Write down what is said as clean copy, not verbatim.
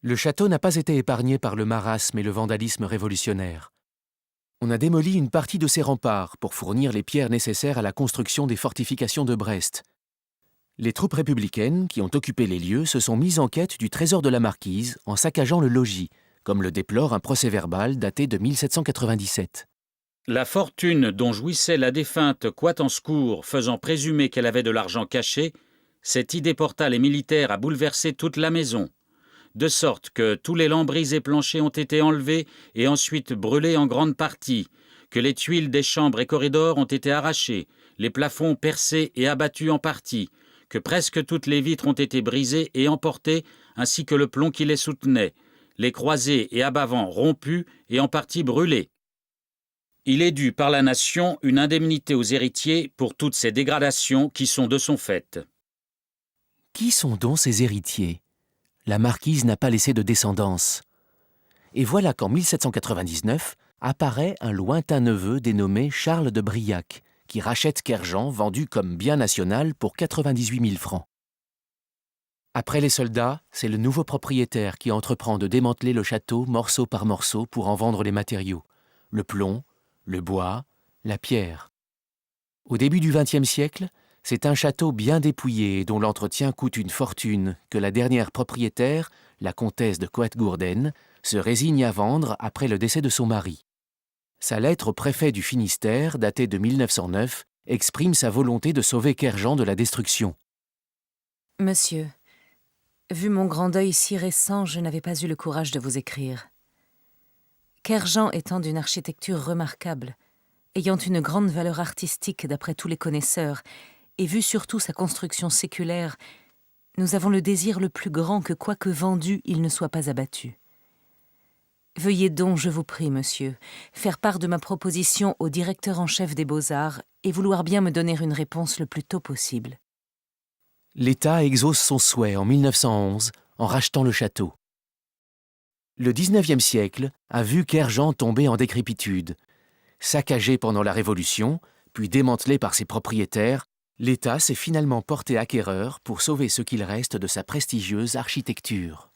Le château n'a pas été épargné par le marasme et le vandalisme révolutionnaire. On a démoli une partie de ses remparts pour fournir les pierres nécessaires à la construction des fortifications de Brest. Les troupes républicaines qui ont occupé les lieux se sont mises en quête du trésor de la marquise en saccageant le logis, comme le déplore un procès-verbal daté de 1797. La fortune dont jouissait la défunte Coitancecourt, faisant présumer qu'elle avait de l'argent caché, cette idée porta les militaires à bouleverser toute la maison, de sorte que tous les lambris et planchers ont été enlevés et ensuite brûlés en grande partie, que les tuiles des chambres et corridors ont été arrachées, les plafonds percés et abattus en partie, que presque toutes les vitres ont été brisées et emportées, ainsi que le plomb qui les soutenait, les croisées et abat-vents rompus et en partie brûlés. Il est dû par la nation une indemnité aux héritiers pour toutes ces dégradations qui sont de son fait. Qui sont donc ces héritiers ? La marquise n'a pas laissé de descendance. Et voilà qu'en 1799 apparaît un lointain neveu dénommé Charles de Brillac, qui rachète Kerjan, vendu comme bien national pour 98 000 francs. Après les soldats, c'est le nouveau propriétaire qui entreprend de démanteler le château morceau par morceau pour en vendre les matériaux, le plomb, le bois, la pierre. Au début du XXe siècle, c'est un château bien dépouillé et dont l'entretien coûte une fortune que la dernière propriétaire, la comtesse de Coëtgourden, se résigne à vendre après le décès de son mari. Sa lettre au préfet du Finistère, datée de 1909, exprime sa volonté de sauver Kerjan de la destruction. Monsieur, vu mon grand deuil si récent, je n'avais pas eu le courage de vous écrire. Kerjan étant d'une architecture remarquable, ayant une grande valeur artistique d'après tous les connaisseurs, et vu surtout sa construction séculaire, nous avons le désir le plus grand que, quoique vendu, il ne soit pas abattu. Veuillez donc, je vous prie, monsieur, faire part de ma proposition au directeur en chef des Beaux-Arts et vouloir bien me donner une réponse le plus tôt possible. L'État exauce son souhait en 1911 en rachetant le château. Le XIXe siècle a vu Kerjan tomber en décrépitude. Saccagé pendant la Révolution, puis démantelé par ses propriétaires, l'État s'est finalement porté acquéreur pour sauver ce qu'il reste de sa prestigieuse architecture.